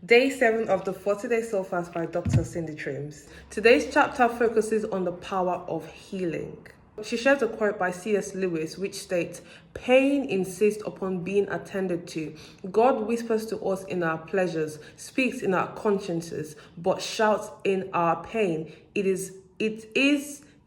Day 7 of the 40-Day Soul Fast by Dr. Cindy Trims. Today's chapter focuses on the power of healing. She shares a quote by C.S. Lewis which states, "Pain insists upon being attended to. God whispers to us in our pleasures, speaks in our consciences, but shouts in our pain. It is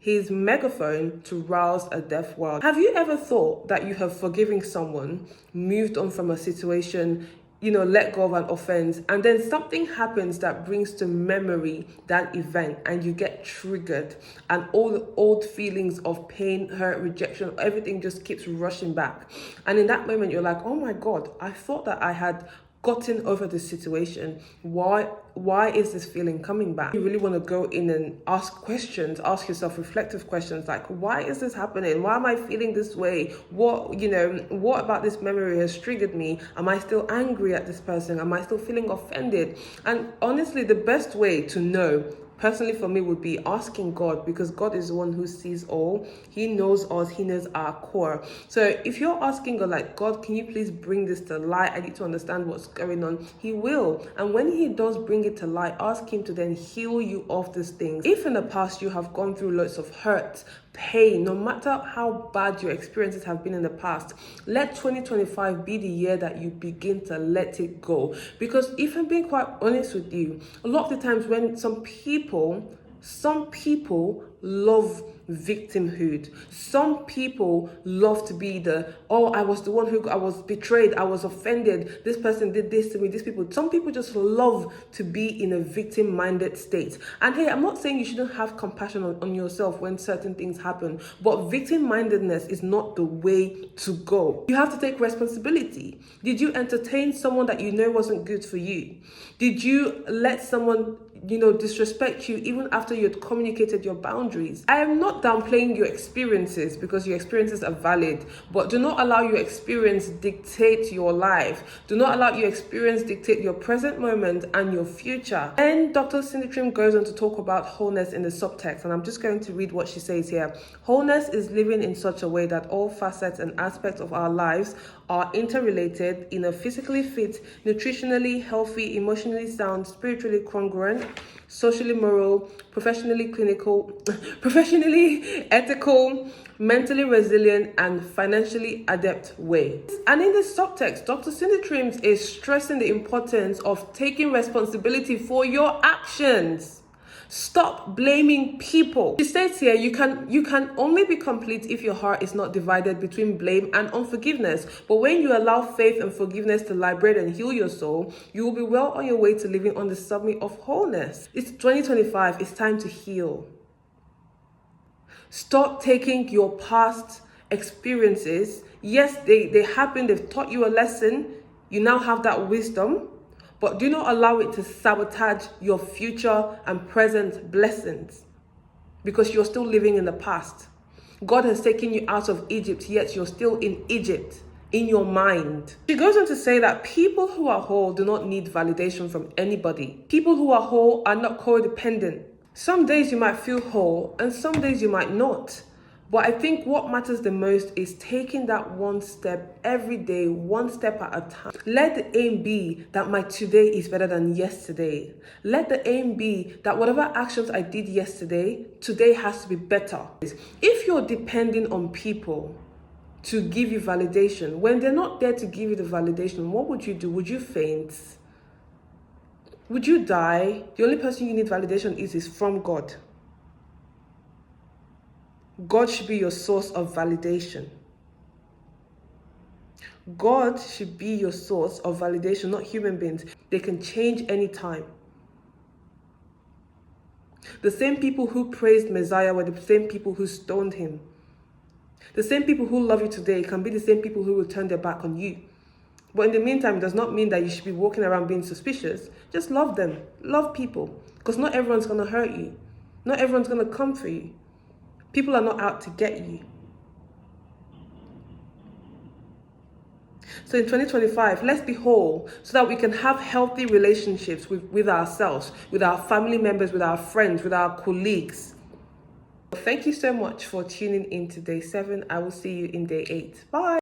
his megaphone to rouse a deaf world." Have you ever thought that you have forgiven someone, moved on from a situation, let go of an offense, and then something happens that brings to memory that event and you get triggered and all the old feelings of pain, hurt, rejection, everything just keeps rushing back. And in that moment, you're like, oh my God, I thought that I had gotten over this situation. Why is this feeling coming back? You really want to go in and ask questions, ask yourself reflective questions like, why is this happening? Why am I feeling this way? What about this memory has triggered me? Am I still angry at this person? Am I still feeling offended? And honestly, the best way to know, personally for me, would be asking God, because God is the one who sees all. He knows us. He knows our core. So if you're asking God, like, God, can you please bring this to light? I need to understand what's going on. He will. And when he does bring it to light, ask him to then heal you of these things. If in the past you have gone through lots of hurt, pain, no matter how bad your experiences have been in the past, let 2025 be the year that you begin to let it go. Because if I'm being quite honest with you, a lot of the times when some people love victimhood. Some people love to be I was the one I was betrayed, I was offended, this person did this to me, some people just love to be in a victim-minded state. And hey, I'm not saying you shouldn't have compassion on yourself when certain things happen, but victim-mindedness is not the way to go. You have to take responsibility. Did you entertain someone that you know wasn't good for you? Did you let someone disrespect you even after you had communicated your boundaries? I am not downplaying your experiences, because your experiences are valid, but do not allow your experience dictate your life. Do not allow your experience dictate your present moment and your future. And Dr. Cindy Trim goes on to talk about wholeness in the subtext, and I'm just going to read what she says here. Wholeness is living in such a way that all facets and aspects of our lives are interrelated in a physically fit, nutritionally healthy, emotionally sound, spiritually congruent, socially moral, professionally ethical, mentally resilient, and financially adept way. And in this subtext, Dr. Cindy Trims is stressing the importance of taking responsibility for your actions. Stop blaming people. She states here, you can only be complete if your heart is not divided between blame and unforgiveness. But when you allow faith and forgiveness to liberate and heal your soul, you will be well on your way to living on the summit of wholeness. It's 2025. It's time to heal. Stop taking your past experiences. Yes, they happened. They've taught you a lesson. You now have that wisdom. But do not allow it to sabotage your future and present blessings, because you're still living in the past. God has taken you out of Egypt, yet you're still in Egypt in your mind. She goes on to say that people who are whole do not need validation from anybody. People who are whole are not codependent. Some days you might feel whole and some days you might not. But I think what matters the most is taking that one step every day, one step at a time. Let the aim be that my today is better than yesterday. Let the aim be that whatever actions I did yesterday, today has to be better. If you're depending on people to give you validation, when they're not there to give you the validation, what would you do? Would you faint? Would you die? The only person you need validation is from God. God should be your source of validation. God should be your source of validation, not human beings. They can change anytime. The same people who praised Messiah were the same people who stoned him. The same people who love you today can be the same people who will turn their back on you. But in the meantime, it does not mean that you should be walking around being suspicious. Just love them. Love people. Because not everyone's going to hurt you. Not everyone's going to come for you. People are not out to get you. So in 2025, let's be whole so that we can have healthy relationships with ourselves, with our family members, with our friends, with our colleagues. Thank you so much for tuning in to day 7. I will see you in day 8. Bye.